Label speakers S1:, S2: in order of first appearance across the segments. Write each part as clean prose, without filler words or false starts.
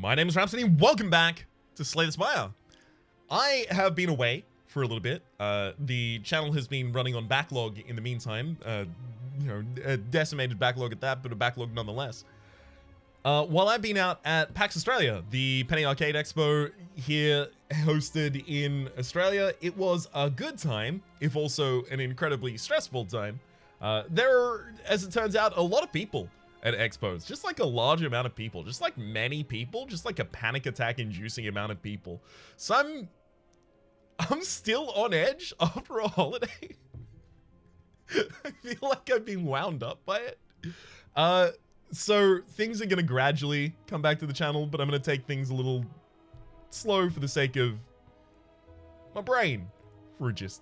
S1: My name is Rhapsody. Welcome back to Slay the Spire. I have been away for a little bit. The channel has been running on backlog in the meantime. A decimated backlog at that, but a backlog nonetheless. While I've been out at PAX Australia, the Penny Arcade Expo here hosted in Australia, it was a good time, if also an incredibly stressful time. There are, as it turns out, a lot of people at expos, just like a large amount of people, just like many people, just like a panic attack inducing amount of people. So I'm still on edge after a holiday. I feel like I've been wound up by it. So things are gonna gradually come back to the channel, but I'm gonna take things a little slow for the sake of my brain for just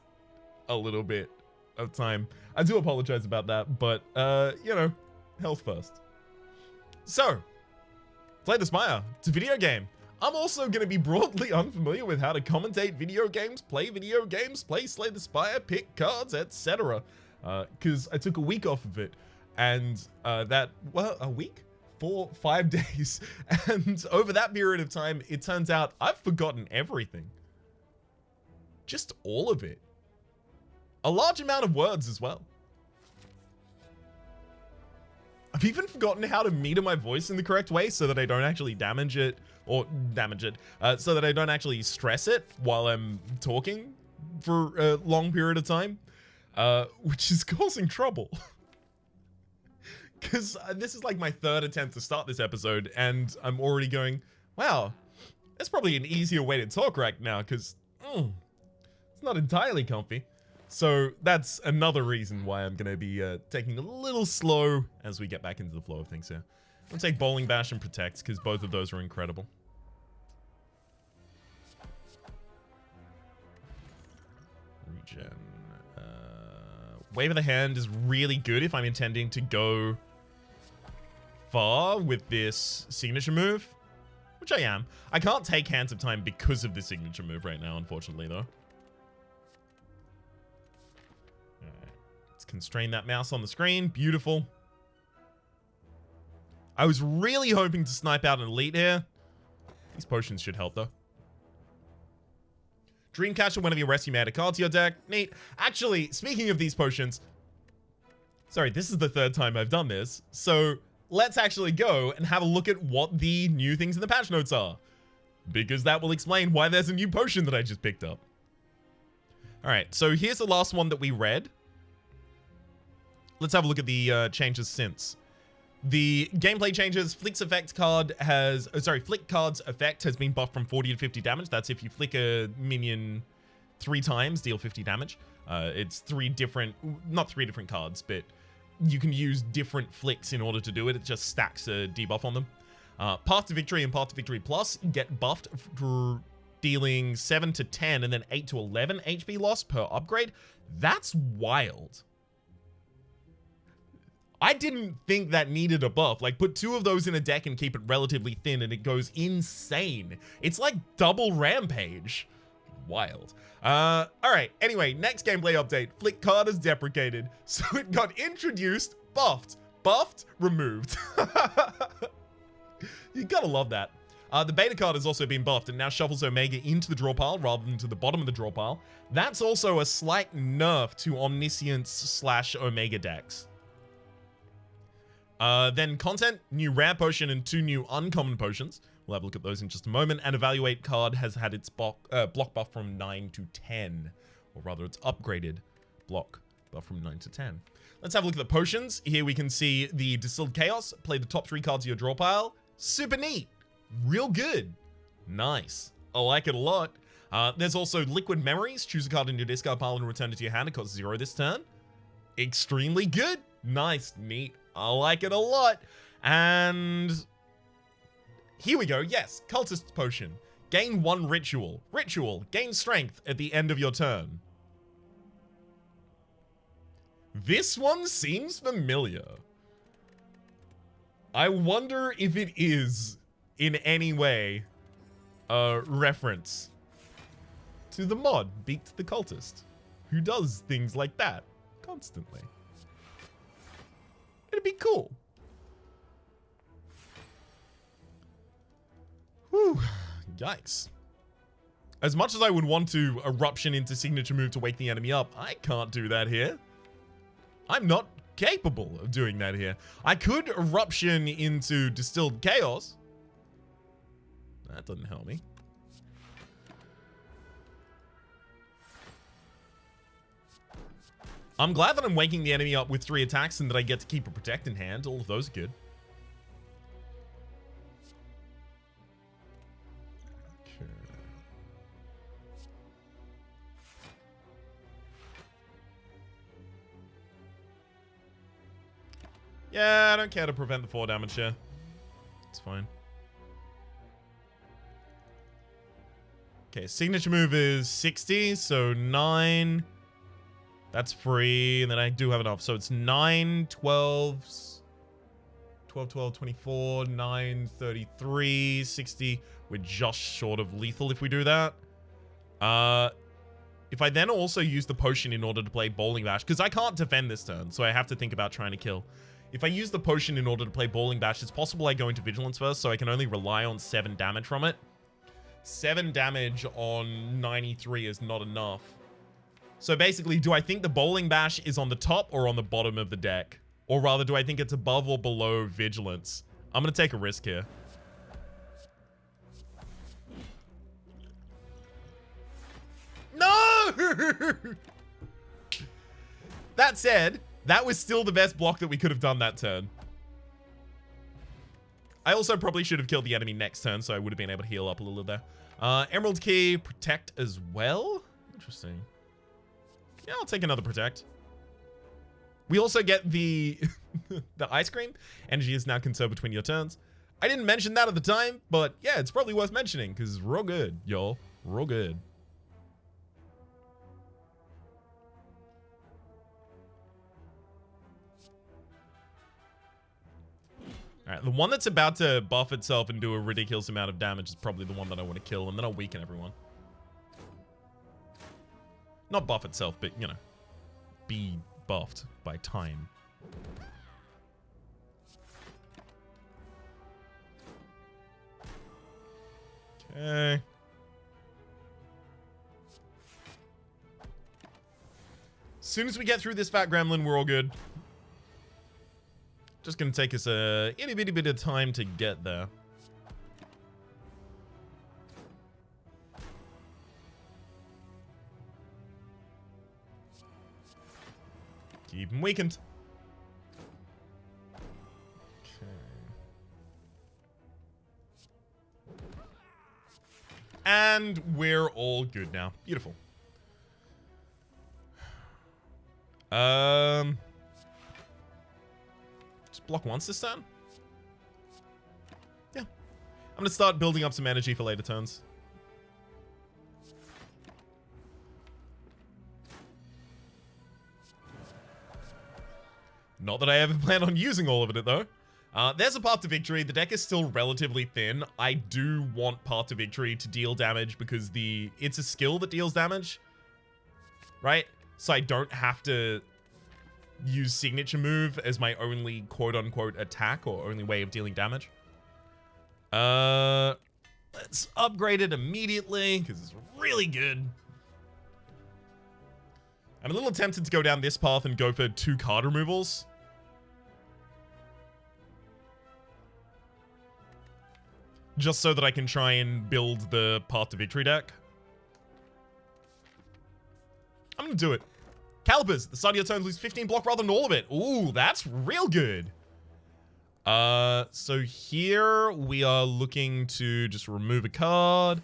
S1: a little bit of time. I do apologize about that, but health first. So, Slay the Spire. It's a video game. I'm also going to be broadly unfamiliar with how to commentate video games, play Slay the Spire, pick cards, etc. Because I took a week off of it. And a week? 5 days. And over that period of time, it turns out I've forgotten everything. Just all of it. A large amount of words as well. I've even forgotten how to meter my voice in the correct way so that I don't actually damage it, so that I don't actually stress it while I'm talking for a long period of time, which is causing trouble. Because this is like my third attempt to start this episode, and I'm already going, wow, that's probably an easier way to talk right now, because it's not entirely comfy. So that's another reason why I'm going to be taking a little slow as we get back into the flow of things here. I'm going to take Bowling Bash and Protect, because both of those are incredible. Regen. Wave of the Hand is really good if I'm intending to go far with this signature move, which I am. I can't take Hands of Time because of the signature move right now, unfortunately, though. Constrain that mouse on the screen. Beautiful. I was really hoping to snipe out an elite here. These potions should help, though. Dreamcatcher, whenever you rest, you may add a card to your deck. Neat. Actually, speaking of these potions, sorry, this is the third time I've done this. So let's actually go and have a look at what the new things in the patch notes are, because that will explain why there's a new potion that I just picked up. All right, so here's the last one that we read. Let's have a look at the changes since. The gameplay changes. Flick card's effect has been buffed from 40 to 50 damage. That's if you flick a minion 3 times, deal 50 damage. It's not three different cards, but you can use different flicks in order to do it. It just stacks a debuff on them. Path to Victory and Path to Victory Plus get buffed for dealing 7 to 10 and then 8 to 11 HP loss per upgrade. That's wild. I didn't think that needed a buff. Like, put 2 of those in a deck and keep it relatively thin and it goes insane. It's like double Rampage. Wild. All right. Anyway, next gameplay update. Flick card is deprecated. So it got introduced, buffed, removed. You gotta love that. The beta card has also been buffed and now shuffles Omega into the draw pile rather than to the bottom of the draw pile. That's also a slight nerf to Omniscience / Omega decks. Then content, new rare potion and 2 new uncommon potions. We'll have a look at those in just a moment. And evaluate card has had its block buff from 9 to 10. Or rather, it's upgraded block buff from 9 to 10. Let's have a look at the potions. Here we can see the Distilled Chaos. Play the top 3 cards of your draw pile. Super neat. Real good. Nice. I like it a lot. There's also Liquid Memories. Choose a card in your discard pile and return it to your hand. It costs 0 this turn. Extremely good. Nice. Neat. I like it a lot. And here we go. Yes, Cultist Potion. Gain 1 ritual. Gain strength at the end of your turn. This one seems familiar. I wonder if it is in any way a reference to the mod Beat the Cultist, who does things like that constantly. It'd be cool. Yikes. As much as I would want to eruption into signature move to wake the enemy up, I can't do that here. I'm not capable of doing that here. I could eruption into distilled chaos. That doesn't help me. I'm glad that I'm waking the enemy up with 3 attacks and that I get to keep a protect in hand. All of those are good. Okay. Yeah, I don't care to prevent the 4 damage here. It's fine. Okay, signature move is 60, so 9. That's free, and then I do have enough. So it's 9, 12, 24, 9, 33, 60. We're just short of lethal if we do that. If I then also use the potion in order to play Bowling Bash, because I can't defend this turn, so I have to think about trying to kill. If I use the potion in order to play Bowling Bash, it's possible I go into Vigilance first, so I can only rely on 7 damage from it. 7 damage on 93 is not enough. So basically, do I think the Bowling Bash is on the top or on the bottom of the deck? Or rather, do I think it's above or below Vigilance? I'm going to take a risk here. No! That said, that was still the best block that we could have done that turn. I also probably should have killed the enemy next turn, so I would have been able to heal up a little there. Emerald Key, Protect as well? Interesting. Yeah, I'll take another Protect. We also get the the Ice Cream. Energy is now conserved between your turns. I didn't mention that at the time, but yeah, it's probably worth mentioning because it's real good, y'all. Real good. Alright, the one that's about to buff itself and do a ridiculous amount of damage is probably the one that I want to kill, and then I'll weaken everyone. Not buff itself, but, you know, be buffed by time. Okay. As soon as we get through this fat gremlin, we're all good. Just gonna take us a itty bitty bit of time to get there. Keep him weakened. Okay. And we're all good now. Beautiful. Just block once this turn? Yeah. I'm gonna start building up some energy for later turns. Not that I ever plan on using all of it, though. There's a path to victory. The deck is still relatively thin. I do want path to victory to deal damage because it's a skill that deals damage, right? So I don't have to use signature move as my only quote-unquote attack or only way of dealing damage. Let's upgrade it immediately because it's really good. I'm a little tempted to go down this path and go for 2 card removals. Just so that I can try and build the path to victory deck. I'm gonna do it. Calipers, the start of your turn, lose 15 block rather than all of it. Ooh, that's real good. So here we are looking to just remove a card.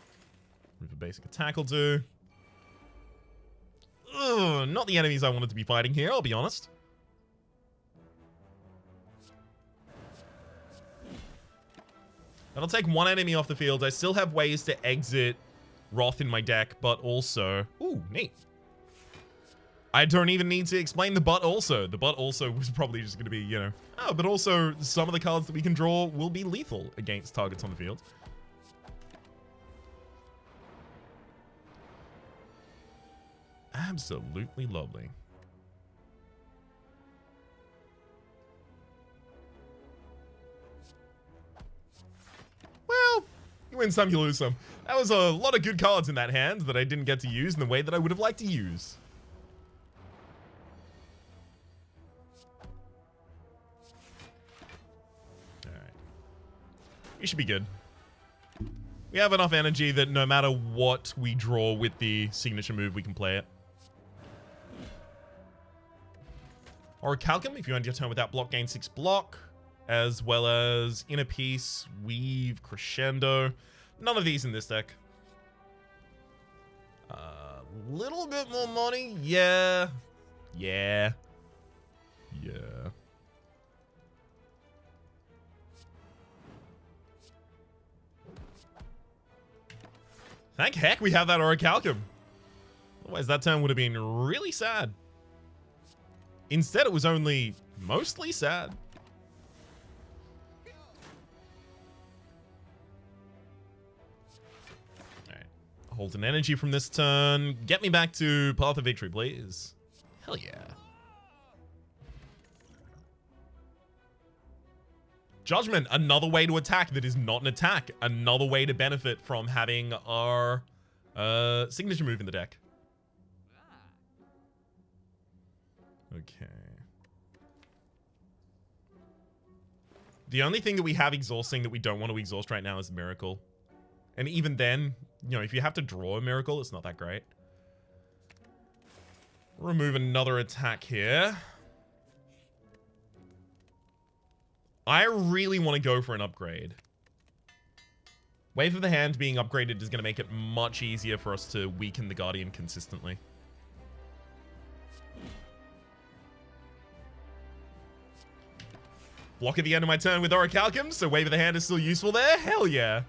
S1: Remove a basic attack will do. Ugh, not the enemies I wanted to be fighting here, I'll be honest. That'll take 1 enemy off the field. I still have ways to exit Wrath in my deck, but also... Ooh, neat. I don't even need to explain the but also. The but also was probably just going to be, you know... Oh, but also some of the cards that we can draw will be lethal against targets on the field. Absolutely lovely. Well, You win some, you lose some. That was a lot of good cards in that hand that I didn't get to use in the way that I would have liked to use. Alright. You should be good. We have enough energy that no matter what we draw with the signature move, we can play it. Orichalcum, if you end your turn without block, gain 6 block. As well as Inner Peace, Weave, Crescendo. None of these in this deck. Little bit more money? Yeah. Yeah. Yeah. Thank heck we have that Orichalcum. Otherwise, that turn would have been really sad. Instead, it was only mostly sad. Alright. Hold an energy from this turn. Get me back to Path of Victory, please. Hell yeah. Judgment, another way to attack that is not an attack. Another way to benefit from having our signature move in the deck. Okay. The only thing that we have exhausting that we don't want to exhaust right now is Miracle. And even then, you know, if you have to draw a Miracle, it's not that great. Remove another attack here. I really want to go for an upgrade. Wave of the Hand being upgraded is going to make it much easier for us to weaken the Guardian consistently. Block at the end of my turn with Orichalcum, so Wave of the Hand is still useful there? Hell yeah.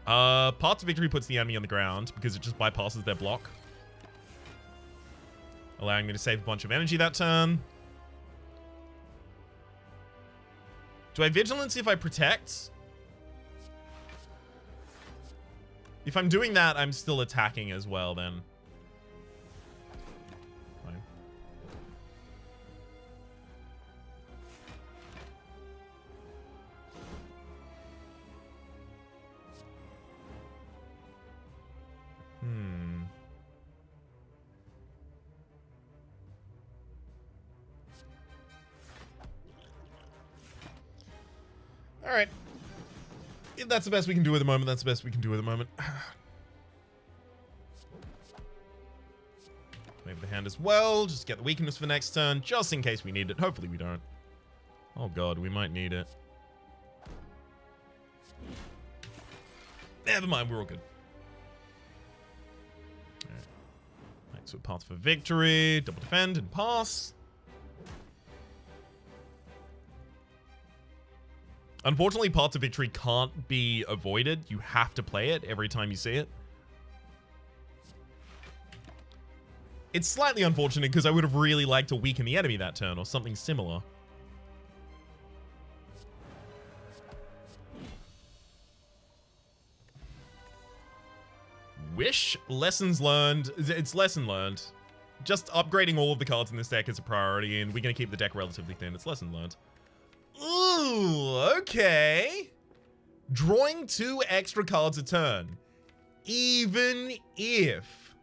S1: Path to Victory puts the enemy on the ground because it just bypasses their block. Allowing me to save a bunch of energy that turn. Do I Vigilance if I protect? If I'm doing that, I'm still attacking as well then. Fine. All right. If that's the best we can do at the moment, that's the best we can do at the moment. Maybe the hand as well. Just get the weakness for next turn, just in case we need it. Hopefully we don't. Oh god, we might need it. Never mind, we're all good. All right. Back to a Path for Victory. Double defend and pass. Unfortunately, Path to Victory can't be avoided. You have to play it every time you see it. It's slightly unfortunate because I would have really liked to weaken the enemy that turn or something similar. Wish? Lessons learned. It's lesson learned. Just upgrading all of the cards in this deck is a priority, and we're going to keep the deck relatively thin. It's lesson learned. Ooh, okay. Drawing 2 extra cards a turn. Even if...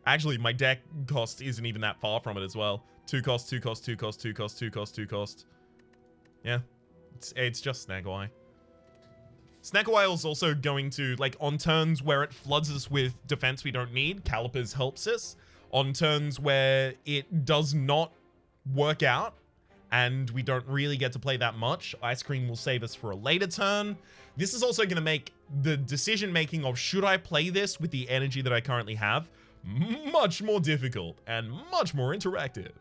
S1: Actually, my deck cost isn't even that far from it as well. 2 cost, 2 cost, 2 cost, 2 cost, 2 cost, 2 cost. Yeah, it's just Snaggle-Eye. Snaggle-Eye is also going to, like, on turns where it floods us with defense we don't need, Calipers helps us. On turns where it does not work out and we don't really get to play that much, Ice Cream will save us for a later turn. This is also going to make the decision making of should I play this with the energy that I currently have much more difficult and much more interactive.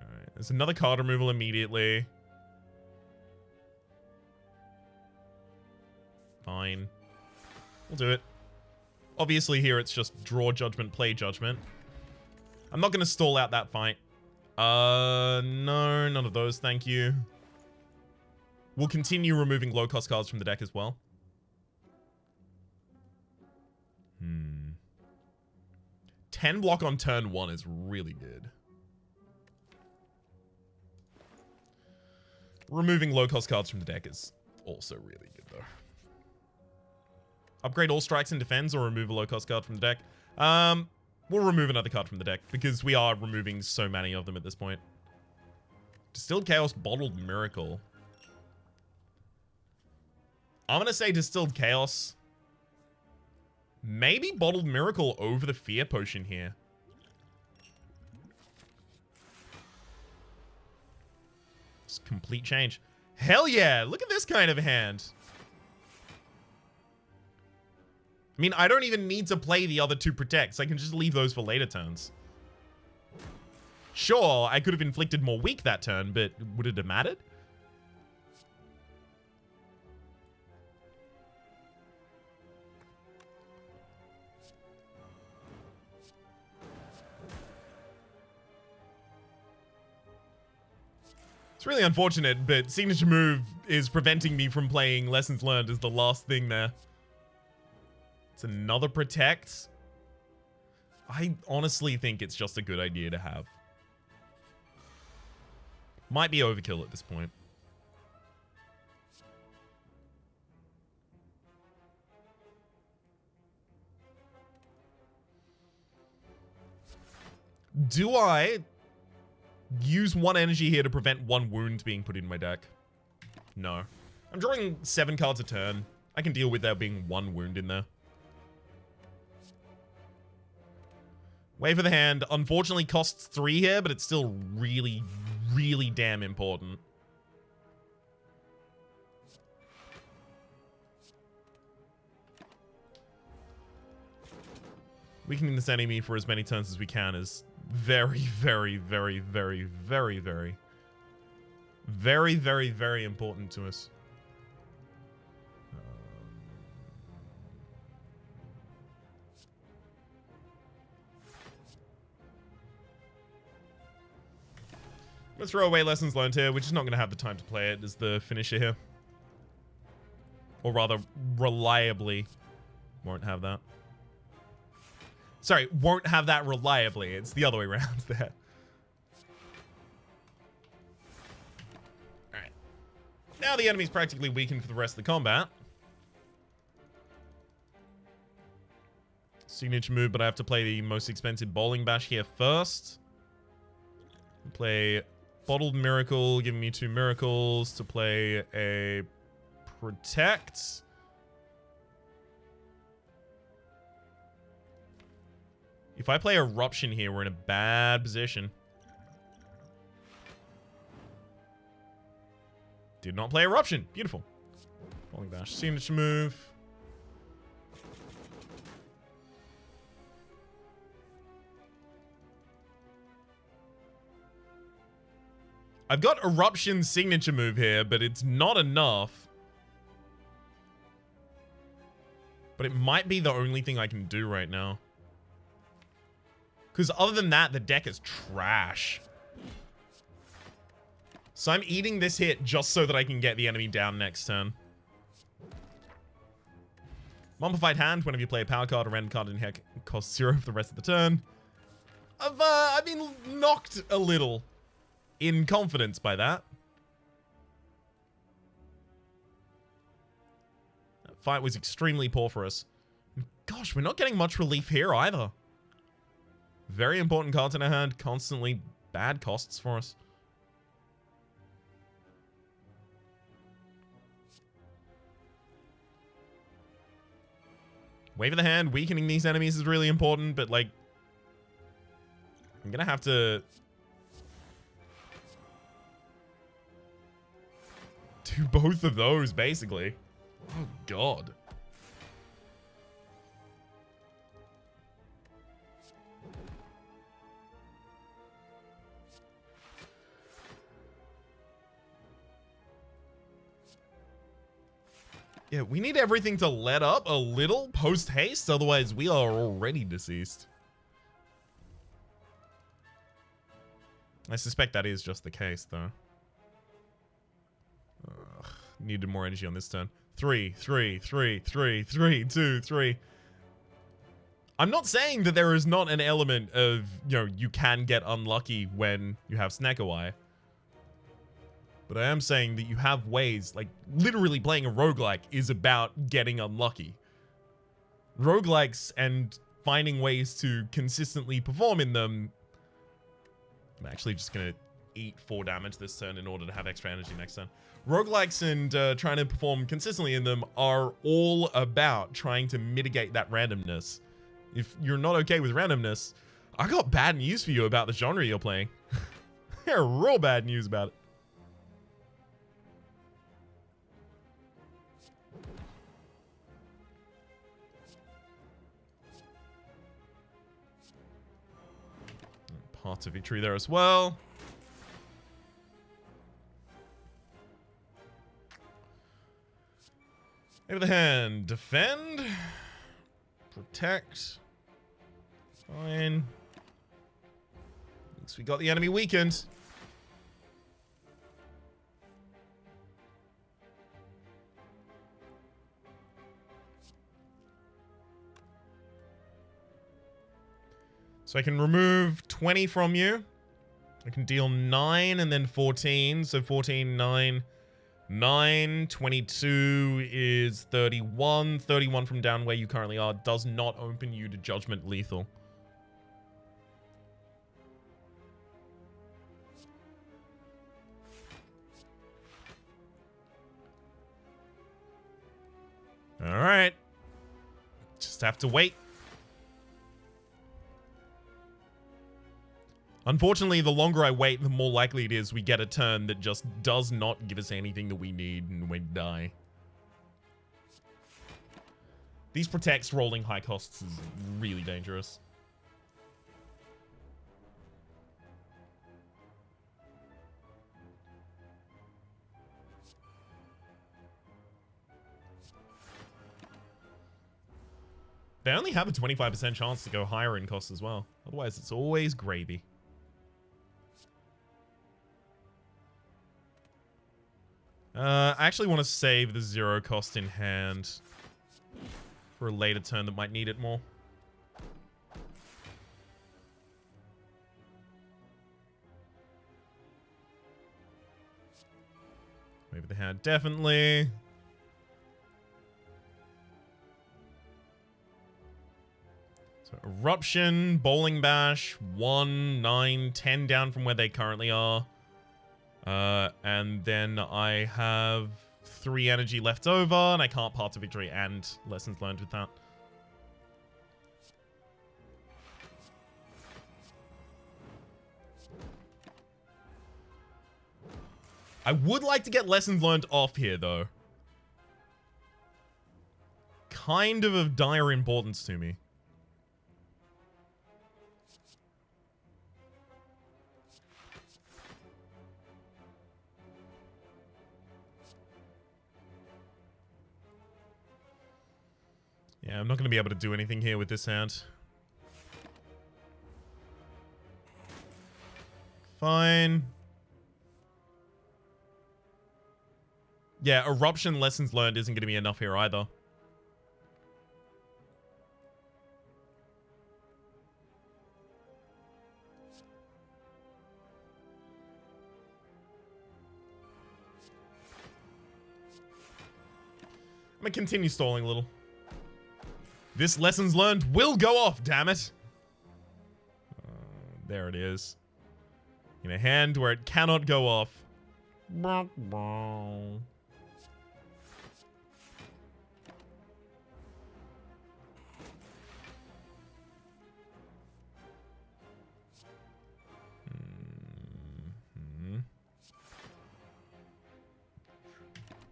S1: Alright, there's another card removal immediately. Fine. We'll do it. Obviously here it's just draw Judgment, play Judgment. I'm not going to stall out that fight. No, none of those, thank you. We'll continue removing low-cost cards from the deck as well. 10 block on turn 1 is really good. Removing low-cost cards from the deck is also really good, though. Upgrade all strikes and defends or remove a low-cost card from the deck. We'll remove another card from the deck because we are removing so many of them at this point. Distilled Chaos, Bottled Miracle. I'm going to say Distilled Chaos. Maybe Bottled Miracle over the Fear Potion here. It's a complete change. Hell yeah! Look at this kind of hand. I mean, I don't even need to play the other two protects. I can just leave those for later turns. Sure, I could have inflicted more weak that turn, but would it have mattered? It's really unfortunate, but signature move is preventing me from playing Lessons Learned as the last thing there. It's another protect. I honestly think it's just a good idea to have. Might be overkill at this point. Do I use one energy here to prevent one wound being put in my deck? No. I'm drawing 7 cards a turn. I can deal with there being one wound in there. Wave of the Hand, unfortunately costs 3 here, but it's still really, really damn important. Weakening this enemy for as many turns as we can is very, very, very, very, very, very, very, very, very important to us. Let's throw away Lessons Learned here. We're just not going to have the time to play it as the finisher here. Or rather, reliably won't have that. Sorry, won't have that reliably. It's the other way around there. Alright. Now the enemy's practically weakened for the rest of the combat. Signature move, but I have to play the most expensive Bowling Bash here first. Play Bottled Miracle, giving me 2 miracles to play a Protect. If I play Eruption here, we're in a bad position. Did not play Eruption. Beautiful. Bowling Bash. Signature move. I've got Eruption's signature move here, but it's not enough. But it might be the only thing I can do right now. Because other than that, the deck is trash. So I'm eating this hit just so that I can get the enemy down next turn. Mummified Hand, whenever you play a power card or random card in heck, costs 0 for the rest of the turn. I've been knocked a little in confidence by that. That fight was extremely poor for us. Gosh, we're not getting much relief here either. Very important cards in our hand, constantly bad costs for us. Wave of the Hand, weakening these enemies is really important, but like, I'm gonna have to do both of those, basically. Oh, God. Yeah, we need everything to let up a little post-haste, otherwise we are already deceased. I suspect that is just the case, though. Needed more energy on this turn. 3, 3, 3, 3, 3, 2, 3. I'm not saying that there is not an element of, you know, you can get unlucky when you have Snecko Eye. But I am saying that you have ways, like literally playing a roguelike is about getting unlucky. Roguelikes and finding ways to consistently perform in them. I'm actually just going to eat 4 damage this turn in order to have extra energy next turn. Roguelikes and trying to perform consistently in them are all about trying to mitigate that randomness. If you're not okay with randomness, I got bad news for you about the genre you're playing. Yeah, real bad news about it. Parts of victory there as well. Over the hand. Defend. Protect. Fine. Looks we got the enemy weakened. So I can remove 20 from you. I can deal 9 and then 14. So 14, 9. 9, 22 is 31. 31 from down where you currently are does not open you to Judgment Lethal. Alright. Just have to wait. Unfortunately, the longer I wait, the more likely it is we get a turn that just does not give us anything that we need and we die. These protects rolling high costs is really dangerous. They only have a 25% chance to go higher in cost as well. Otherwise, it's always gravy. I actually want to save the 0 cost in hand for a later turn that might need it more. Maybe the hand, definitely. So Eruption, Bowling Bash, 1, 9, 10 down from where they currently are. And then I have 3 energy left over, and I can't Path to Victory and Lessons Learned with that. I would like to get Lessons Learned off here, though. Kind of dire importance to me. Yeah, I'm not going to be able to do anything here with this hand. Fine. Yeah, Eruption Lessons Learned isn't going to be enough here either. I'm going to continue stalling a little. This Lessons Learned will go off, damn it. There it is. In a hand where it cannot go off.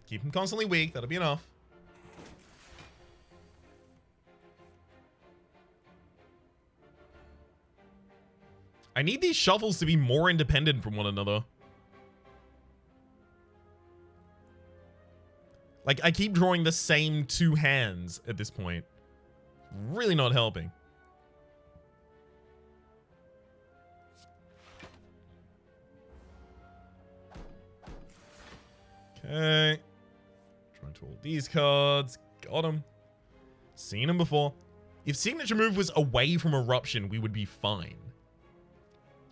S1: Keep him constantly weak, that'll be enough. I need these shuffles to be more independent from one another. Like, I keep drawing the same 2 hands at this point. Really not helping. Okay. Trying to hold these cards. Got them. Seen them before. If Signature Move was away from Eruption, we would be fine.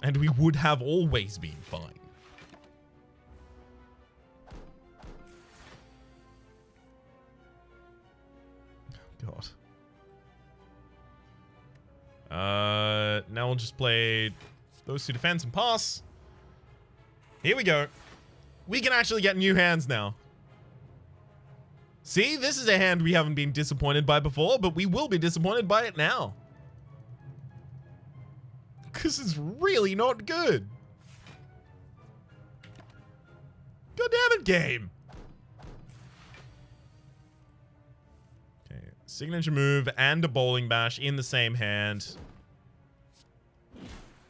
S1: And we would have always been fine. Now we'll just play those two defense and pass. Here we go. We can actually get new hands now. See, this is a hand we haven't been disappointed by before, but we will be disappointed by it now. Because it's really not good. God damn it, game. Okay, signature move and a bowling bash in the same hand.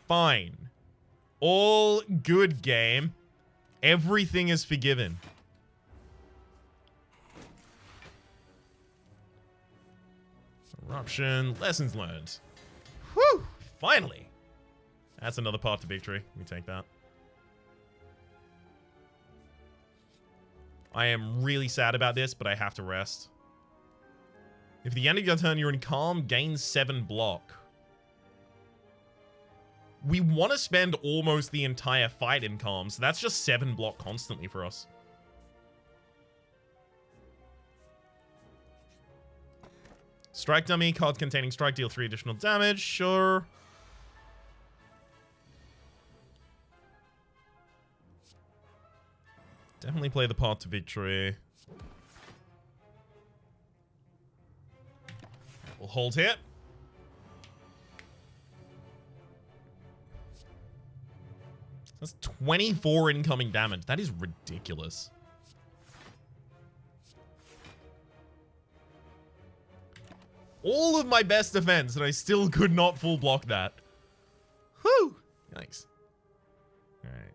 S1: Fine. All good, game. Everything is forgiven. Eruption. Lessons learned. Whew! Finally. That's another path to victory. We take that. I am really sad about this, but I have to rest. If the end of your turn you're in calm, gain 7 block. We want to spend almost the entire fight in calm, so that's just 7 block constantly for us. Strike dummy, card containing strike, deal 3 additional damage, sure. Definitely play the path to victory. We'll hold here. That's 24 incoming damage. That is ridiculous. All of my best defense, and I still could not full block that. Whew! Yikes. Alright.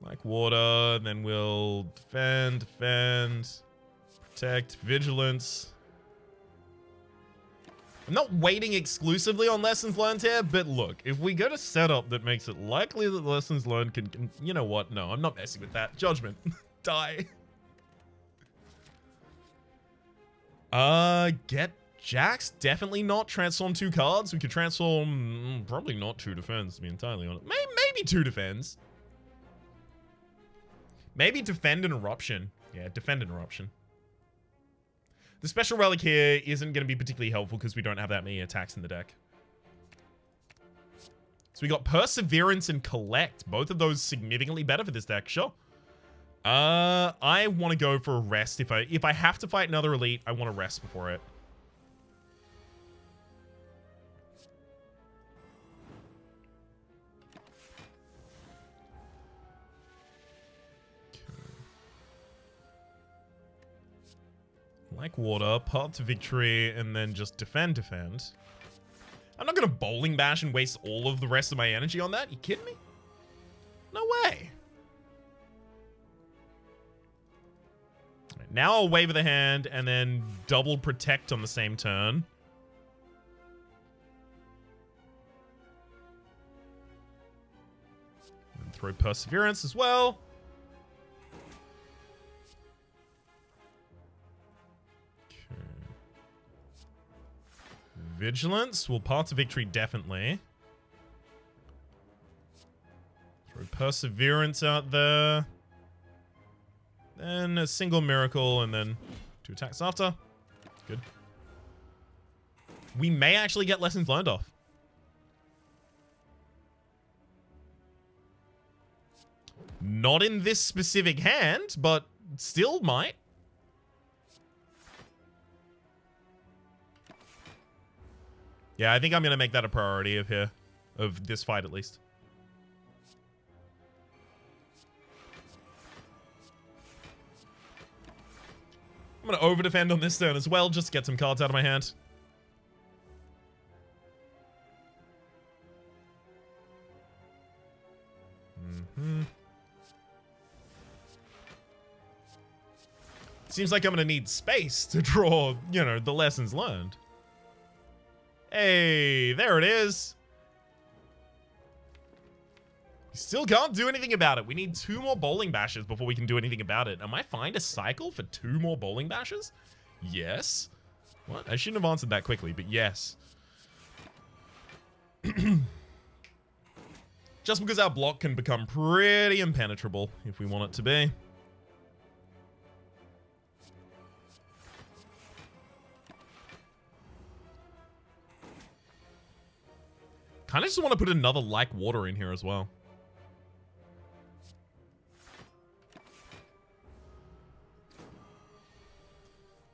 S1: Like water, then we'll defend, protect, vigilance. I'm not waiting exclusively on lessons learned here, but look, if we get a setup that makes it likely that lessons learned can you know what? No, I'm not messing with that. Judgment. Die. Get Jax? Definitely not. Transform 2 cards. We could transform, probably not 2 defense, to be entirely honest. Maybe 2 defense. Maybe defend and eruption. Yeah, defend and eruption. The special relic here isn't going to be particularly helpful because we don't have that many attacks in the deck. So we got Perseverance and Collect. Both of those significantly better for this deck. Sure. I want to go for a rest. If I have to fight another elite, I want to rest before it. Like water, path to victory, and then just defend. I'm not going to bowling bash and waste all of the rest of my energy on that. You kidding me? No way. Right, now I'll wave the hand and then double protect on the same turn. And throw Perseverance as well. Vigilance. We'll path to victory, definitely. Throw Perseverance out there. Then a single miracle, and then 2 attacks after. Good. We may actually get lessons learned off. Not in this specific hand, but still might. Yeah, I think I'm going to make that a priority of this fight at least. I'm going to over-defend on this turn as well, just to get some cards out of my hand. Seems like I'm going to need space to draw, you know, the lessons learned. Hey, there it is. We still can't do anything about it. We need 2 more bowling bashes before we can do anything about it. Am I fine to cycle for 2 more bowling bashes? Yes. What? I shouldn't have answered that quickly, but yes. Just because our block can become pretty impenetrable if we want it to be. kind of just want to put another like water in here as well.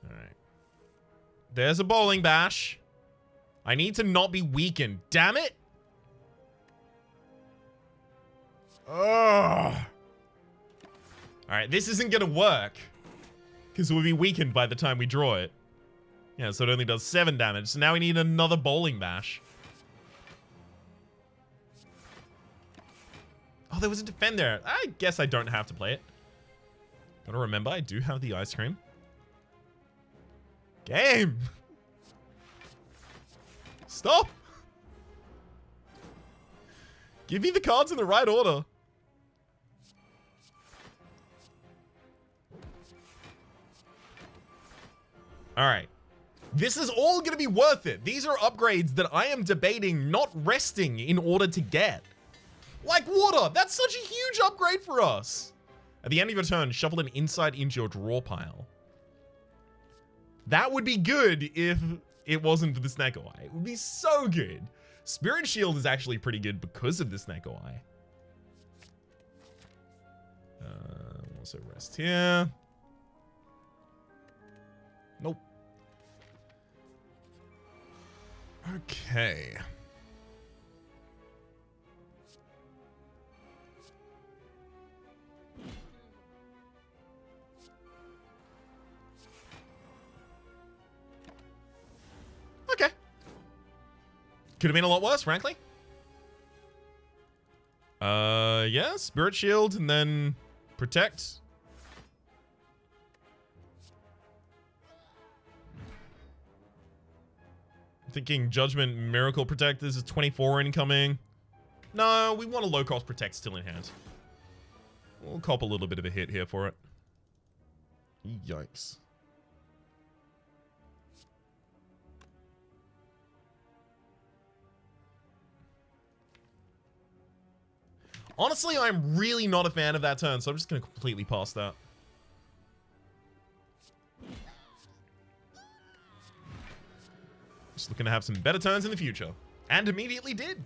S1: All right. There's a bowling bash. I need to not be weakened. Damn it. Ugh. All right, this isn't going to work because we'll be weakened by the time we draw it. Yeah, so it only does 7 damage. So now we need another bowling bash. Oh, there was a defend there. I guess I don't have to play it. Gotta remember, I do have the ice cream. Game! Stop! Give me the cards in the right order. Alright. This is all going to be worth it. These are upgrades that I am debating not resting in order to get. Like water. That's such a huge upgrade for us. At the end of your turn, shuffle an insight into your draw pile. That would be good if it wasn't for the Snecko Eye. It would be so good. Spirit Shield is actually pretty good because of the Snecko Eye. Also rest here. Nope. Okay. Okay. Could have been a lot worse, frankly. Yeah, Spirit Shield and then Protect. Thinking Judgment, Miracle, Protect. This is 24 incoming. No, we want a low-cost Protect still in hand. We'll cop a little bit of a hit here for it. Yikes. Honestly, I'm really not a fan of that turn, so I'm just going to completely pass that. Just looking to have some better turns in the future. And immediately did.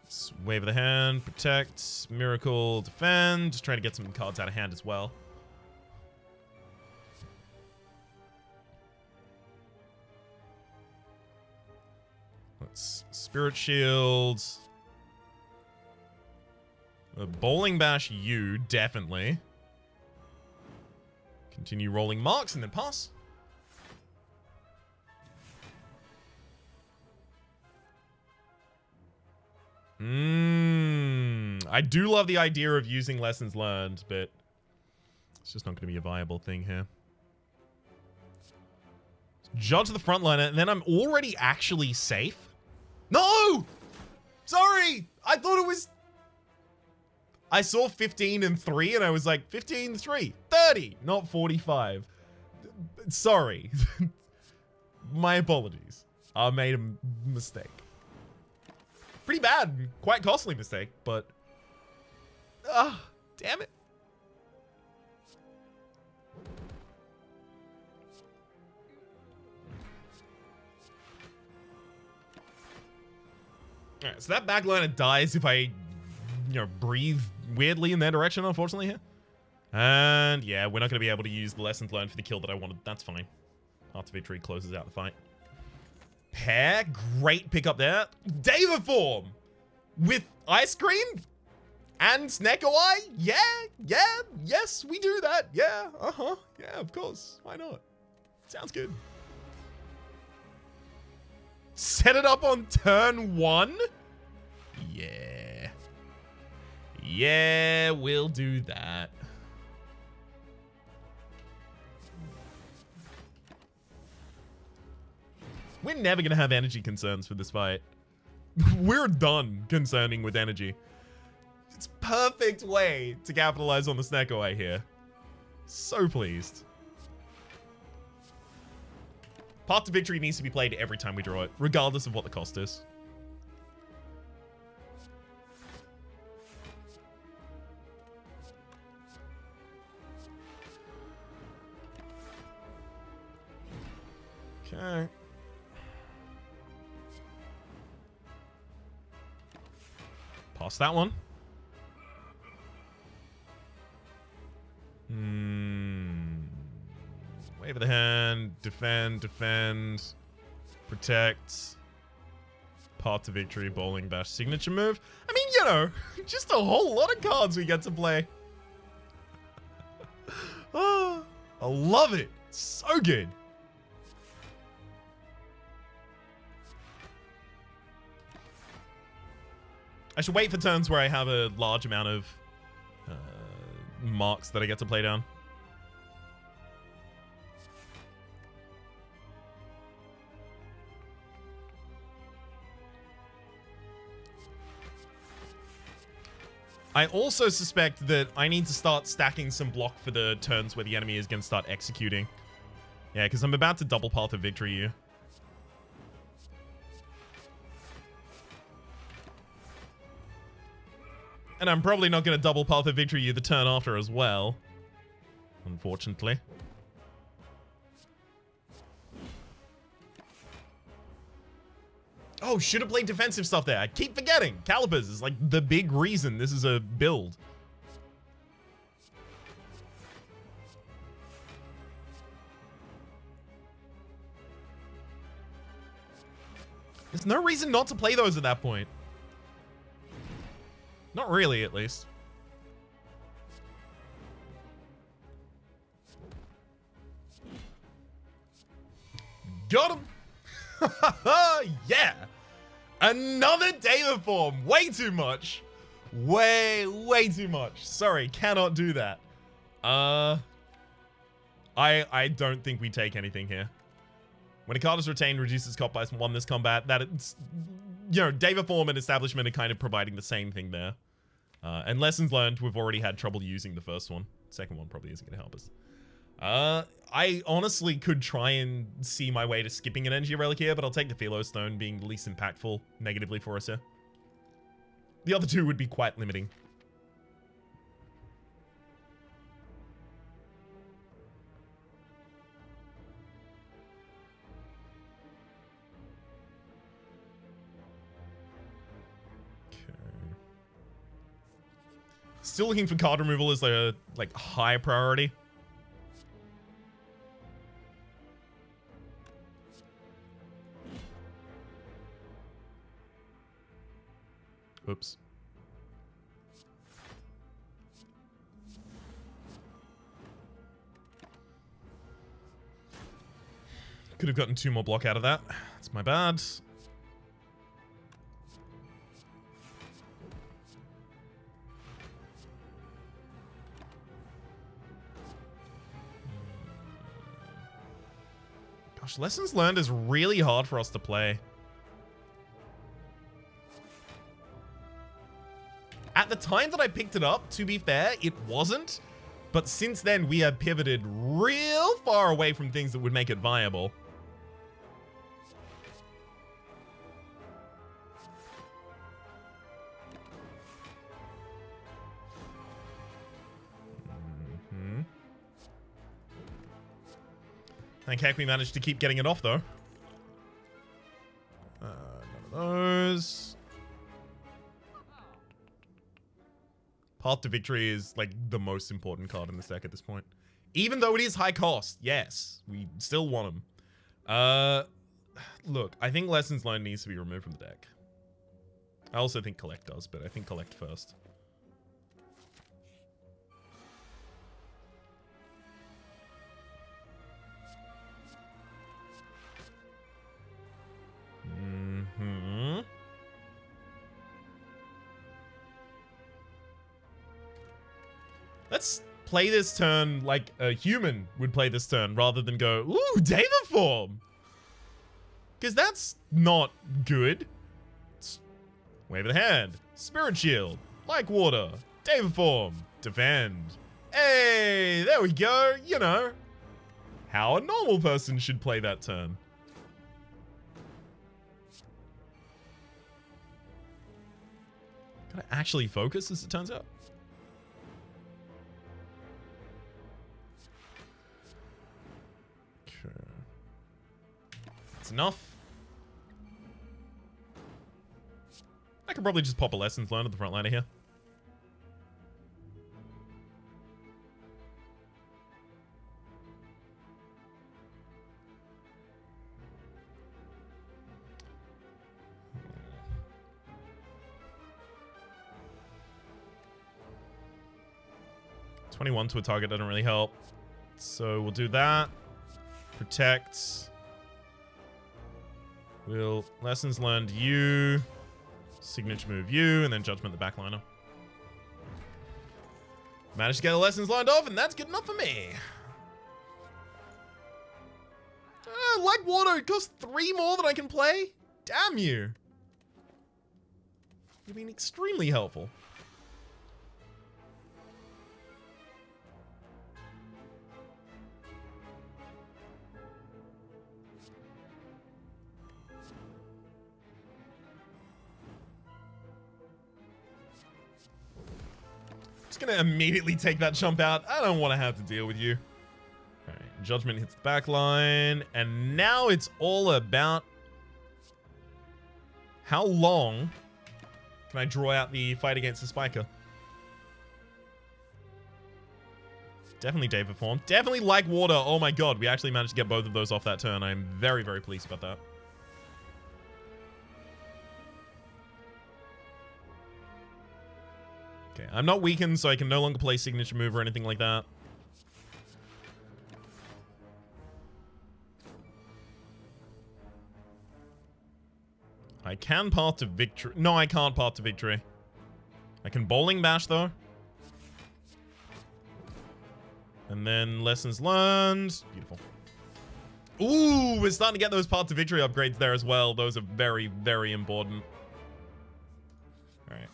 S1: Let's wave of the hand, protect, miracle, defend. Just trying to get some cards out of hand as well. Let's Spirit Shields. A Bowling Bash you, definitely. Continue rolling marks and then pass. I do love the idea of using lessons learned, but it's just not going to be a viable thing here. Judge the frontliner, and then I'm already actually safe. No! Sorry! I thought it was... I saw 15 and 3, and I was like, 15 and 3. 30, not 45. Sorry. My apologies. I made a mistake. Pretty bad. Quite costly mistake, but... damn it. Alright, so that backliner dies if I, breathe weirdly in their direction, unfortunately, here. And yeah, we're not going to be able to use the lessons learned for the kill that I wanted. That's fine. Path to Victory closes out the fight. Pair, great pickup there. Deva form with Ice Cream and Snecko Eye. Yeah, yes, we do that. Yeah, yeah, of course. Why not? Sounds good. Set it up on turn 1? Yeah. Yeah, we'll do that. We're never going to have energy concerns for this fight. We're done concerning with energy. It's perfect way to capitalize on the Snecko Eye here. So pleased. Path to Victory needs to be played every time we draw it, regardless of what the cost is. Okay. Pass that one. Wave of the hand. Defend. Defend. Protect. Path to victory. Bowling bash. Signature move. I mean, you know, just a whole lot of cards we get to play. Oh, I love it. So good. I should wait for turns where I have a large amount of marks that I get to play down. I also suspect that I need to start stacking some block for the turns where the enemy is going to start executing. Yeah, because I'm about to double path of victory here. And I'm probably not going to double path of victory you the turn after as well. Unfortunately. Oh, should have played defensive stuff there. I keep forgetting. Calipers is like the big reason this is a build. There's no reason not to play those at that point. Not really, at least. Got him! Yeah! Another Deva form! Way too much! Way too much. Sorry, cannot do that. I don't think we take anything here. When a card is retained, reduces cost by 1 this combat. That it's, you know, Deva form and establishment are kind of providing the same thing there. And lessons learned, we've already had trouble using the first one. Second one probably isn't going to help us. I honestly could try and see my way to skipping an energy relic here, but I'll take the Philo Stone being the least impactful negatively for us here. The other two would be quite limiting. Still looking for card removal as a like high priority. Oops. Could have gotten 2 more block out of that. That's my bad. Gosh, lessons learned is really hard for us to play. At the time that I picked it up, to be fair, it wasn't. But since then, we have pivoted real far away from things that would make it viable. Thank heck we managed to keep getting it off, though. None of those. Path to Victory is, like, the most important card in this deck at this point. Even though it is high cost, yes, we still want them. Look, I think Lessons Learned needs to be removed from the deck. I also think Collect does, but I think Collect first. Let's play this turn like a human would play this turn rather than go, ooh, Deva form. Because that's not good. Wave of the hand. Spirit Shield. Like water. Deva form. Defend. Hey, there we go. You know, how a normal person should play that turn. Gotta actually focus, as it turns out. That's enough. I could probably just pop a lessons learned at the front liner here. $21 to a target doesn't really help. So we'll do that. Protect. We'll lessons learned you. Signature move you, and then judgment the backliner. Managed to get the lessons learned off, and that's good enough for me. Like water, it costs 3 more than I can play? Damn you. You've been extremely helpful. Just gonna immediately take that jump out. I don't want to have to deal with you. Alright, judgment hits the back line. And now it's all about how long can I draw out the fight against the spiker. Definitely David form. Definitely like water. Oh my god, we actually managed to get both of those off that turn. I'm very, very pleased about that. Okay, I'm not weakened, so I can no longer play signature move or anything like that. I can path to victory. No, I can't path to victory. I can bowling bash, though. And then lessons learned. Beautiful. Ooh, we're starting to get those path to victory upgrades there as well. Those are very, very important. All right.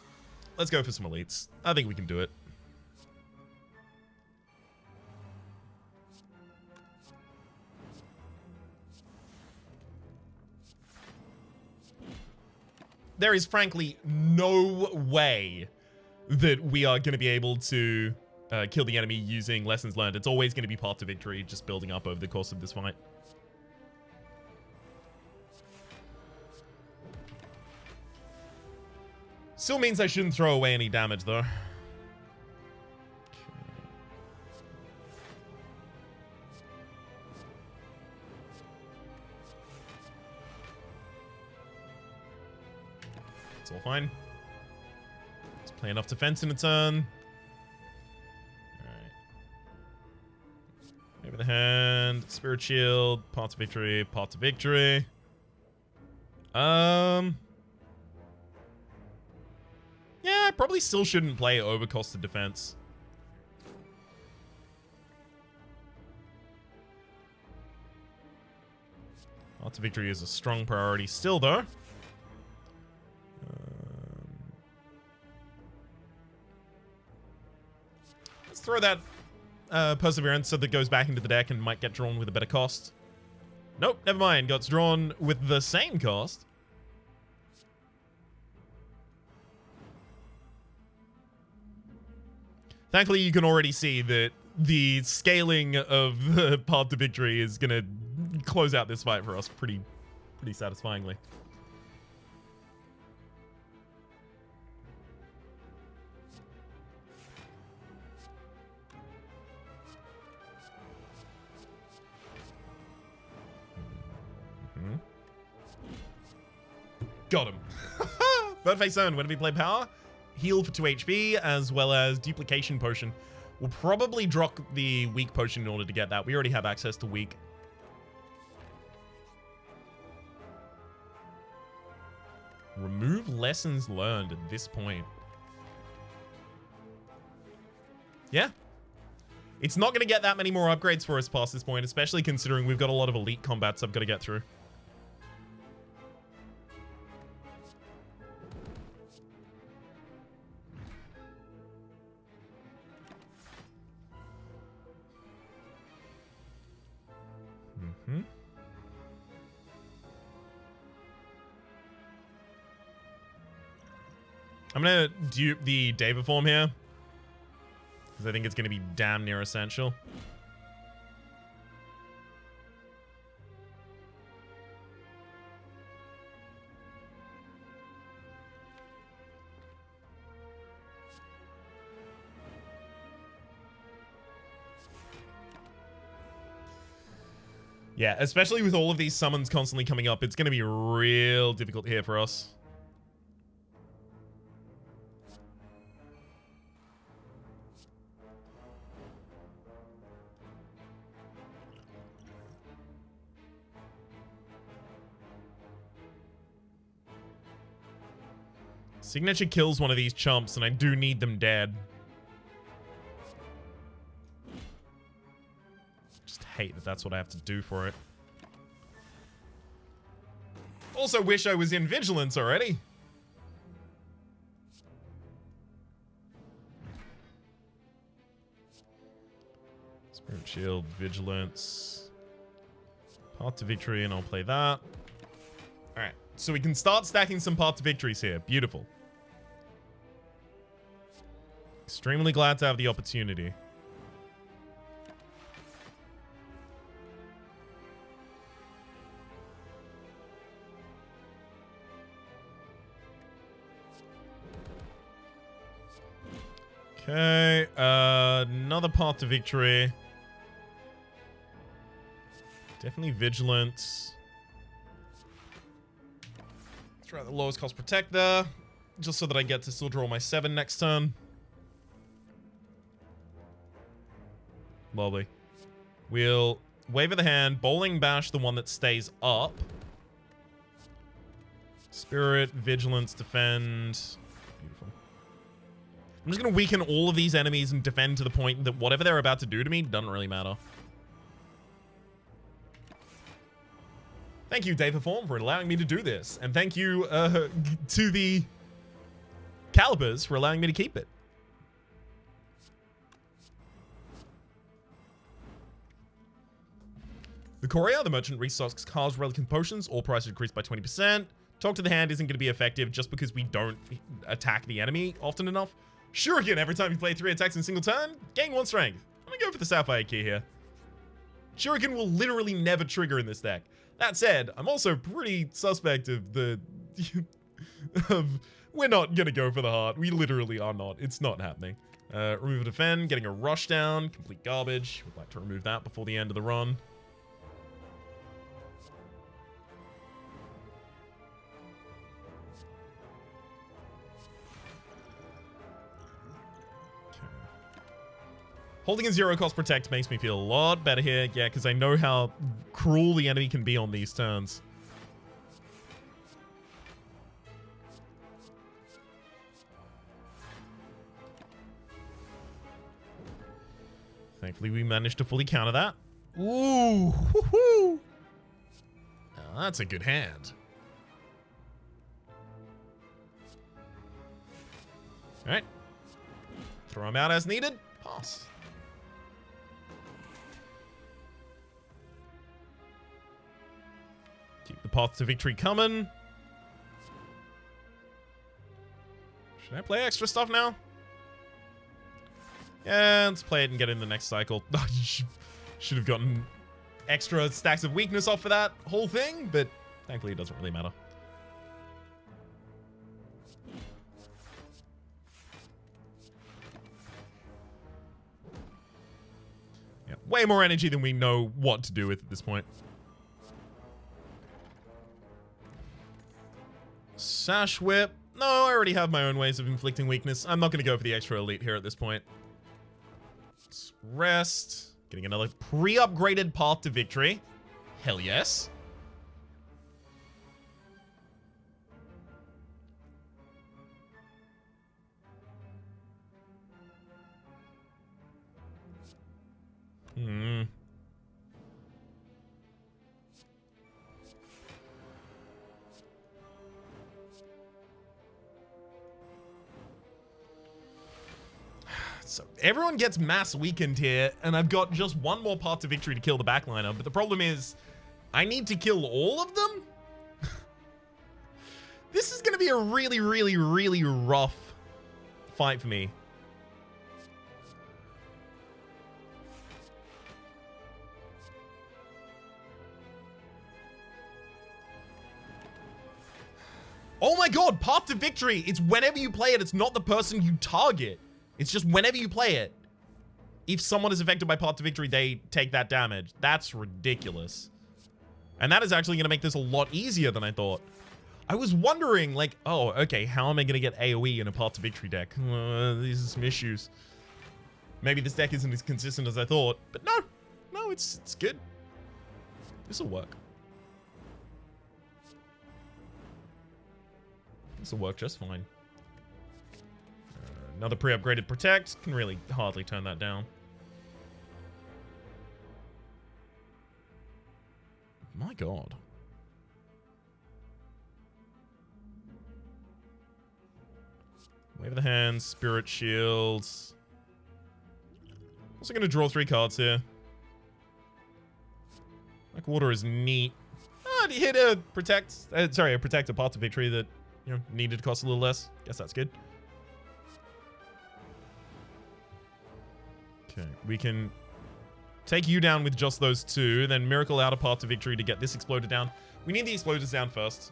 S1: Let's go for some elites. I think we can do it. There is frankly no way that we are going to be able to kill the enemy using lessons learned. It's always going to be path to victory, just building up over the course of this fight. Still means I shouldn't throw away any damage, though. It's all fine. Let's play enough defense in a turn. Alright. Over the hand. Spirit Shield. Path to victory. Path to victory. Yeah, I probably still shouldn't play overcosted defense. Path to victory is a strong priority still, though. Let's throw that Perseverance so that goes back into the deck and might get drawn with a better cost. Nope, never mind. Got drawn with the same cost. Thankfully, you can already see that the scaling of the path to victory is going to close out this fight for us pretty satisfyingly. Got him. Bird-Face Zone. When do we play power? Heal for 2 HP, as well as duplication potion. We'll probably drop the weak potion in order to get that. We already have access to weak. Remove lessons learned at this point. Yeah. It's not going to get that many more upgrades for us past this point, especially considering we've got a lot of elite combats I've got to get through. I'm going to dupe the David form here, because I think it's going to be damn near essential. Yeah, especially with all of these summons constantly coming up, it's going to be real difficult here for us. Signature kills one of these chumps, and I do need them dead. Just hate that that's what I have to do for it. Also wish I was in Vigilance already. Spirit Shield, Vigilance. Path to Victory, and I'll play that. Alright, so we can start stacking some Path to Victories here. Beautiful. Extremely glad to have the opportunity. Okay, another Path to Victory. Definitely Vigilance. Let's try the lowest cost Protector, just so that I get to still draw my 7 next turn. Lovely. We'll Waver the Hand, Bowling Bash, the one that stays up. Spirit, Vigilance, Defend. Beautiful. I'm just going to weaken all of these enemies and defend to the point that whatever they're about to do to me doesn't really matter. Thank you, Dave Form, for allowing me to do this. And thank you to the Calibers for allowing me to keep it. The Courier, the merchant, restocks cards, relic, and potions. All prices increased by 20%. Talk to the Hand isn't going to be effective just because we don't attack the enemy often enough. Shuriken, every time you play 3 attacks in a single turn, gain 1 strength. I'm going to go for the Sapphire Key here. Shuriken will literally never trigger in this deck. That said, I'm also pretty suspect of the... we're not going to go for the heart. We literally are not. It's not happening. Remove a Defend, getting a Rush down. Complete garbage. Would like to remove that before the end of the run. Holding a 0-cost Protect makes me feel a lot better here. Yeah, because I know how cruel the enemy can be on these turns. Thankfully, we managed to fully counter that. Ooh, woohoo! Now, that's a good hand. All right. Throw him out as needed. Pass. Keep the Path to Victory coming. Should I play extra stuff now? Yeah, let's play it and get in the next cycle. Should have gotten extra stacks of weakness off for that whole thing, but thankfully it doesn't really matter. Yeah, way more energy than we know what to do with at this point. Sash Whip. No, I already have my own ways of inflicting weakness. I'm not going to go for the extra elite here at this point. Let's rest. Getting another pre-upgraded Path to Victory. Hell yes. So everyone gets mass weakened here, and I've got just one more Path to Victory to kill the backliner, but the problem is I need to kill all of them? This is going to be a really, really, really rough fight for me. Oh my god, Path to Victory! It's whenever you play it, it's not the person you target. It's just whenever you play it, if someone is affected by Path to Victory, they take that damage. That's ridiculous. And that is actually going to make this a lot easier than I thought. I was wondering, like, oh, okay, how am I going to get AoE in a Path to Victory deck? These are some issues. Maybe this deck isn't as consistent as I thought, but no, it's good. This will work. This will work just fine. Another pre-upgraded Protect. Can really hardly turn that down. My god. Wave of the Hands, Spirit Shields. Also going to draw 3 cards here. Black Water is neat. Oh, you hit a Protect. A Protect a Path to Victory that, you know, needed to cost a little less. Guess that's good. Okay, we can take you down with just those 2, then Miracle out a Path to Victory to get this Exploder down. We need the Exploders down first.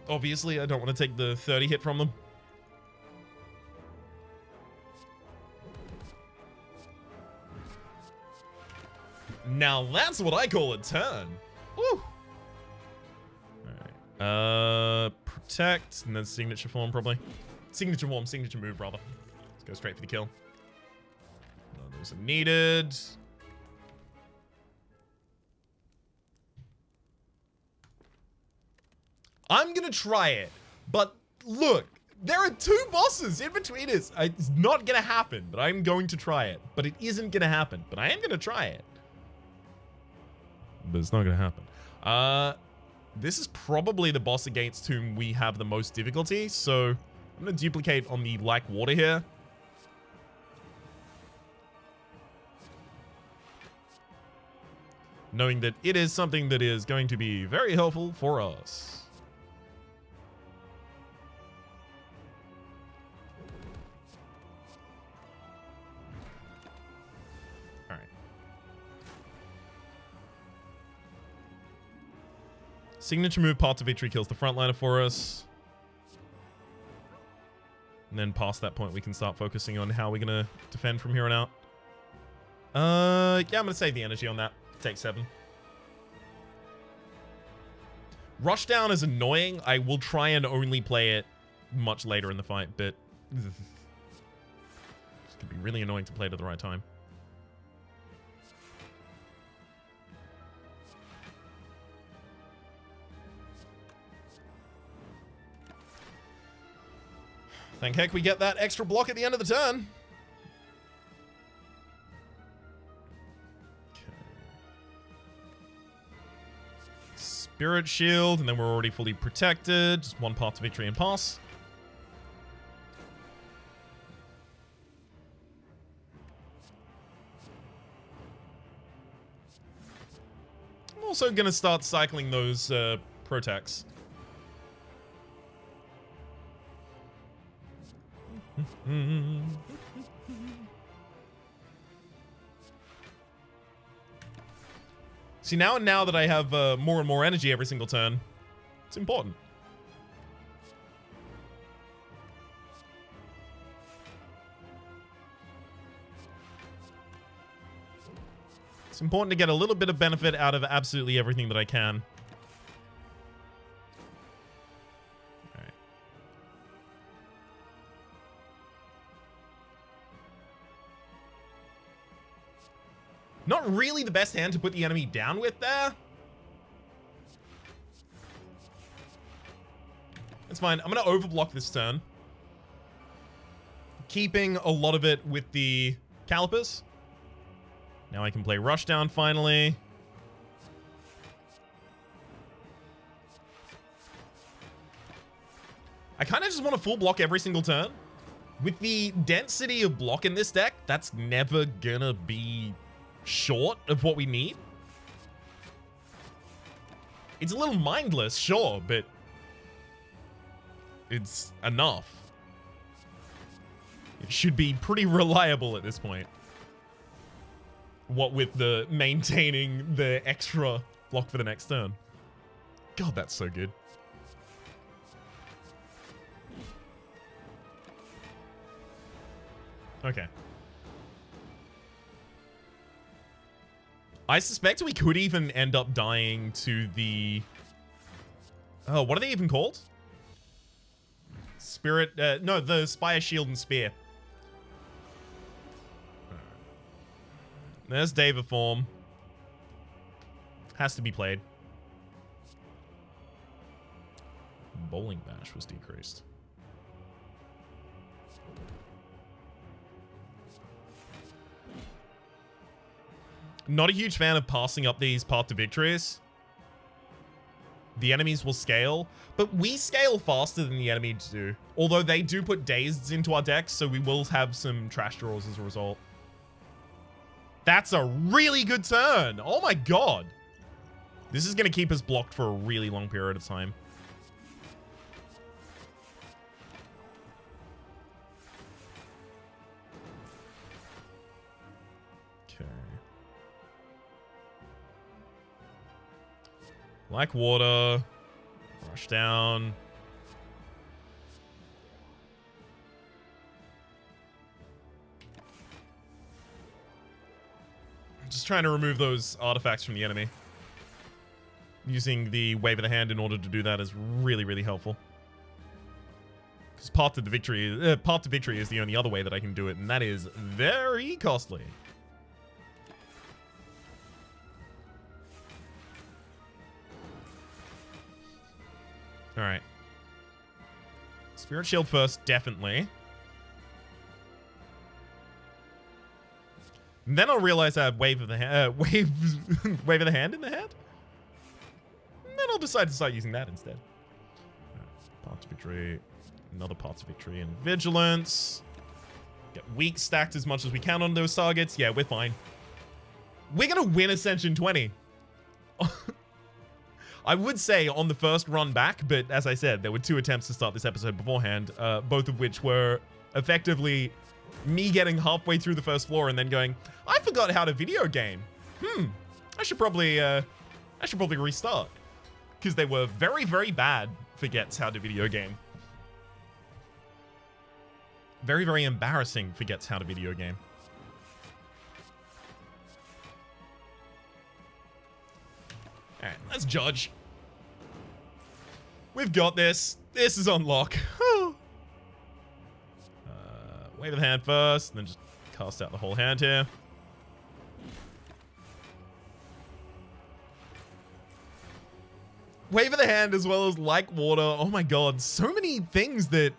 S1: Obviously, I don't want to take the 30 hit from them. Now that's what I call a turn. Woo! Alright. Protect, and then Signature Form, probably. Signature move, rather. Let's go straight for the kill. Those are needed. I'm gonna try it, but look, there are 2 bosses in between us. It's not gonna happen, but I'm going to try it. But it isn't gonna happen, but I am gonna try it. But it's not gonna happen. This is probably the boss against whom we have the most difficulty, so I'm gonna duplicate on the like water here. Knowing that it is something that is going to be very helpful for us. Signature move, Path to Victory kills the frontliner for us. And then past that point, we can start focusing on how we're going to defend from here on out. Yeah, I'm going to save the energy on that. Take 7. Rushdown is annoying. I will try and only play it much later in the fight, but it's going to be really annoying to play it at the right time. Thank heck we get that extra block at the end of the turn. Okay. Spirit Shield, and then we're already fully protected. Just 1 Path to Victory and pass. I'm also going to start cycling those Protects. See, now that I have more and more energy every single turn, it's important. It's important to get a little bit of benefit out of absolutely everything that I can. Not really the best hand to put the enemy down with there. It's fine. I'm going to overblock this turn. Keeping a lot of it with the Calipers. Now I can play Rushdown finally. I kind of just want to full block every single turn. With the density of block in this deck, that's never gonna be short of what we need. It's a little mindless, sure, but it's enough. It should be pretty reliable at this point. What with the maintaining the extra block for the next turn. God, that's so good. Okay. I suspect we could even end up dying to the... Oh, what are they even called? Spirit... no, the Spire, Shield, and Spear. There's Daviform. Has to be played. Bowling Bash was decreased. Not a huge fan of passing up these path to victories. The enemies will scale, but we scale faster than the enemies do. Although they do put dazeds into our decks, so we will have some trash draws as a result. That's a really good turn. Oh my god. This is going to keep us blocked for a really long period of time. Like water. Rush down. I'm just trying to remove those artifacts from the enemy. Using the wave of the hand in order to do that is really, really helpful. Because path to victory is the only other way that I can do it, and that is very costly. Alright. Spirit Shield first, definitely. And then I'll realize I have wave of the wave of the hand in the hand. And then I'll decide to start using that instead. Path to victory. Another path to victory and vigilance. Get weak stacked as much as we can on those targets. Yeah, we're fine. We're gonna win Ascension 20. I would say on the first run back, but as I said, there were 2 attempts to start this episode beforehand, both of which were effectively me getting halfway through the first floor and then going, I forgot how to video game. I should probably restart. Because they were very, very bad forgets how to video game. Very, very embarrassing forgets how to video game. Alright, let's judge. We've got this. This is on lock. Wave of the hand first, and then just cast out the whole hand here. Wave of the hand as well as like water. Oh my god, so many things that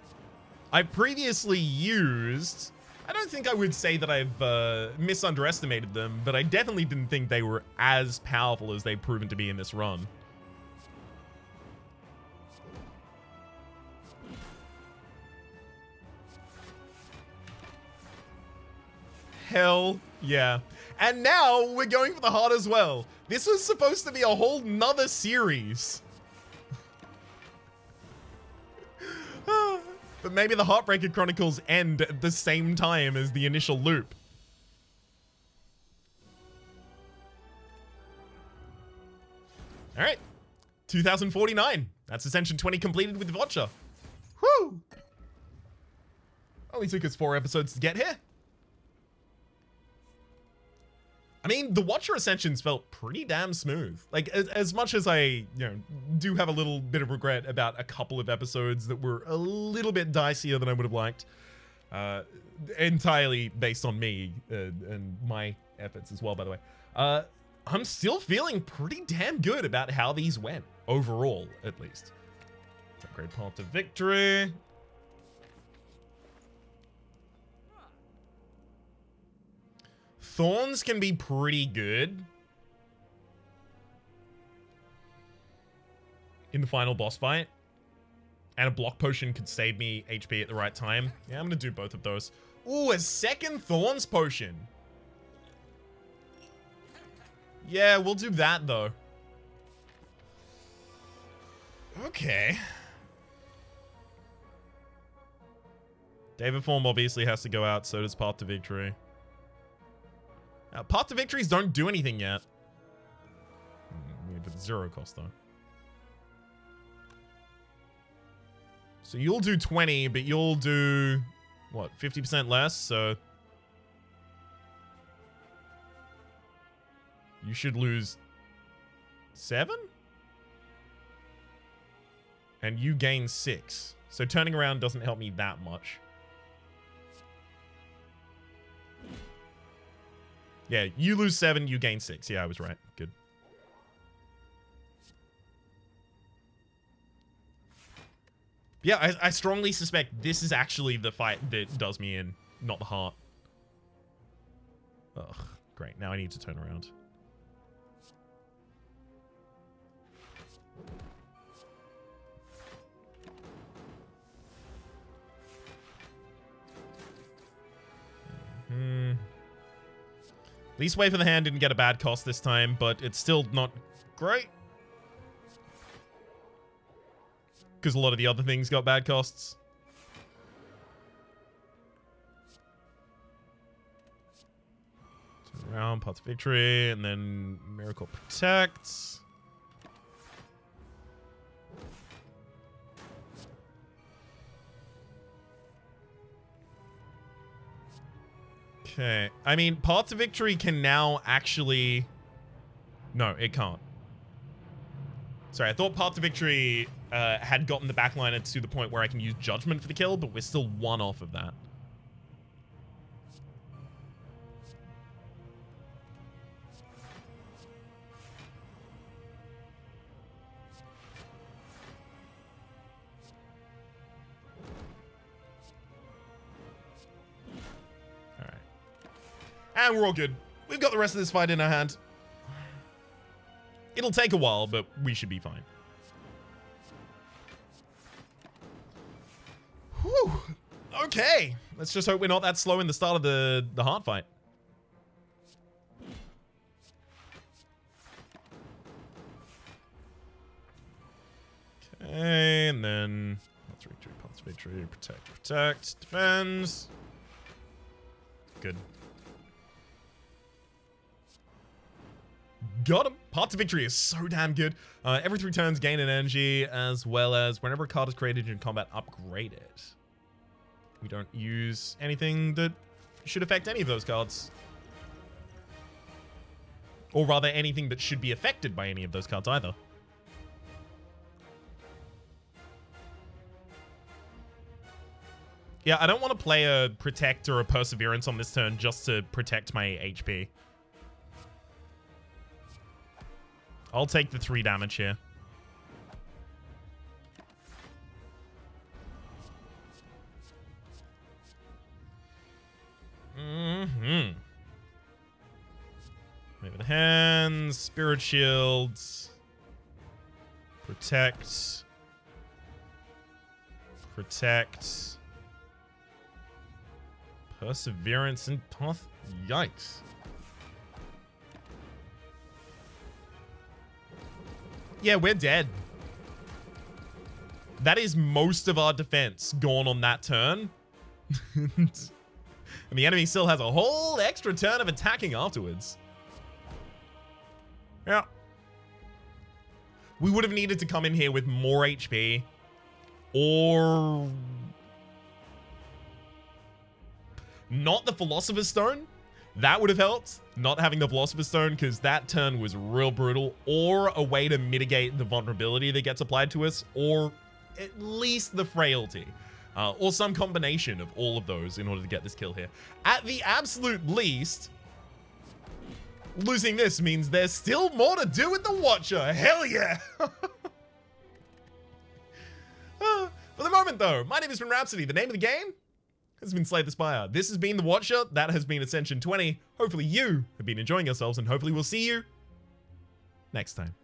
S1: I previously used. I don't think I would say that I've misunderestimated them, but I definitely didn't think they were as powerful as they've proven to be in this run. Hell yeah. And now we're going for the heart as well. This was supposed to be a whole nother series. But maybe the Heartbreaker Chronicles end at the same time as the initial loop. All right. 2049. That's Ascension 20 completed with Voucher. Whew. Only took us 4 episodes to get here. I mean, the Watcher Ascensions felt pretty damn smooth. Like, as much as I, do have a little bit of regret about a couple of episodes that were a little bit dicier than I would have liked, entirely based on me and my efforts as well, by the way, I'm still feeling pretty damn good about how these went, overall, at least. Upgrade path to victory. Thorns can be pretty good in the final boss fight. And a block potion could save me HP at the right time. Yeah, I'm going to do both of those. Ooh, a second Thorns potion. Yeah, we'll do that, though. Okay. Daviform obviously has to go out, so does Path to Victory. Path to Victories don't do anything yet. But 0 cost, though. So you'll do 20, but you'll do, what, 50% less? So you should lose 7? And you gain 6. So turning around doesn't help me that much. Yeah, you lose 7, you gain 6. Yeah, I was right. Good. Yeah, I strongly suspect this is actually the fight that does me in, not the heart. Ugh, great. Now I need to turn around. Least way for the hand didn't get a bad cost this time, but it's still not great. Because a lot of the other things got bad costs. Turn around, Path to Victory, and then Miracle Protects. Okay. I mean, Path to Victory can now actually... No, it can't. Sorry, I thought Path to Victory had gotten the backliner to the point where I can use Judgment for the kill, but we're still 1 off of that. Alright. And we're all good. We've got the rest of this fight in our hand. It'll take a while, but we should be fine. Whew. Okay. Let's just hope we're not that slow in the start of the heart fight. Okay, and then... Path to Victory, protect, defends. Good. Got him. Path to Victory is so damn good. Every 3 turns, gain an energy, as well as whenever a card is created in combat, upgrade it. We don't use anything that should affect any of those cards. Or rather, anything that should be affected by any of those cards either. Yeah, I don't want to play a Protect or a Perseverance on this turn just to protect my HP. I'll take the 3 damage here. Maybe the hands, Spirit Shields, Protect, Perseverance, and Path. Yikes. Yeah, we're dead. That is most of our defense gone on that turn. And the enemy still has a whole extra turn of attacking afterwards. Yeah. We would have needed to come in here with more HP. Or... not the Philosopher's Stone. That would have helped, not having the Philosopher's Stone, because that turn was real brutal. Or a way to mitigate the vulnerability that gets applied to us, or at least the Frailty. Or some combination of all of those in order to get this kill here. At the absolute least, losing this means there's still more to do with the Watcher. Hell yeah! For the moment, though, my name has been Rhapsody. The name of the game has been Slay the Spire. This has been the Watcher. That has been Ascension 20. Hopefully you have been enjoying yourselves, and hopefully we'll see you next time.